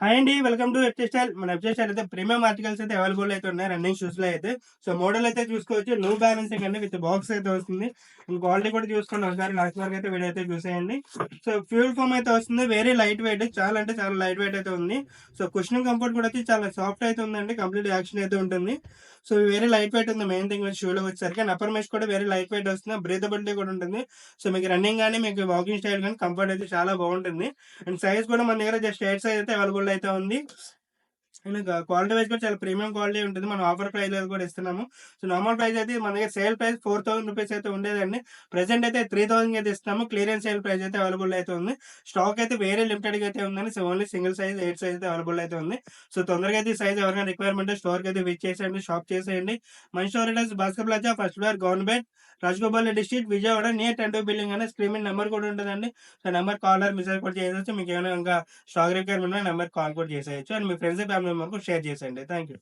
Hi అండి. Welcome to వెబ్‌జే style. మన వెబ్‌జే స్టైల్ అయితే ప్రీమియం ఆర్టికల్స్ అయితే అవైలబుల్ అయితే ఉన్నాయి. రన్నింగ్ షూస్‌లో అయితే. సో, మోడల్ అయితే చూసుకోవచ్చు. న్యూ బ్యాలెన్సింగ్ అండి విత్ బాక్స్ అయితే వస్తుంది. అండ్ క్వాలిటీ కూడా చూసుకోండి. ఒకసారి లాస్ట్ వరకు అయితే వీడియో అయితే చూసేయండి. సో, ఫ్యూల్ ఫోమ్ అయితే వస్తుంది. Very light weight. చాలా అంటే చాలా లైట్ వెయిట్ అయితే ఉంది. సో, కుషనింగ్ కంఫర్ట్ కూడా వచ్చి చాలా సాఫ్ట్ అయితే ఉందండి. కంప్లీట్ యాక్షన్ అయితే ఉంటుంది. సో, వెరీ లైట్ వెయిట్ ఉంది. మెయిన్ థింగ్ వచ్చి షూలో వచ్చేసరికి. అండ్ అప్పర్ మెష్ కూడా వెరీ లైట్ వెయిట్ వస్తుంది. బ్రీతబిలిటీ కూడా ఉంటుంది. సో, మీకు రన్నింగ్ గాని, మీకు వాకింగ్ స్టైల్ గాని కంఫర్ట్ అయితే చాలా బాగుంటుంది. అండ్ సైజ్ కూడా మన దగ్గర జస్ట్ 8 సైజ్ అయితే అవైలబుల్ అయితే ఉంది. అండ్ క్వాలిటీ వైస్ కూడా చాలా ప్రీమియం క్వాలిటీ ఉంటుంది. మనం ఆఫర్ ప్రైస్‌లో కూడా ఇస్తున్నాము. సో, నార్మల్ ప్రైస్ అయితే మన దగ్గర సేల్ ప్రైస్ ₹4000 అయితే ఉండేదండి. ప్రెజెంట్ అయితే 3000 అయితే ఇస్తున్నాము. క్లియరెన్స్ సేల్ ప్రైస్ అయితే అవైలబుల్ అయితే ఉంది. స్టాక్ అయితే వేరే లిమిటెడ్‌గా అయితే ఉందండి. So, only single size 8 size అయితే అవైలబుల్ అయితే ఉంది. సో, తొందరగా అయితే ఈ సైజ్ ఎవరికైనా రిక్వైర్మెంట్ స్టోర్‌కి అయితే విజిట్ చేసేయండి. షాప్ చేసేయండి. మన store address Bhaskar plaza, first floor, government Rajagopal Reddy street, Vijayawada near 10 building అనే స్క్రీన్ మీద నెంబర్ కూడా ఉంటదండి. So, number call or message కూడా చేయొచ్చు. మీకేమైనా ఇంకా స్టాక్ రిక్వైర్మెంట్ ఉన్న నెంబర్‌కి కాల్ కూడా చేసేయొచ్చు. అండ్ మీ ఫ్రెండ్స్, ఫ్యామిలీ మెంబర్‌కి షేర్ చేసేయండి. Thank you.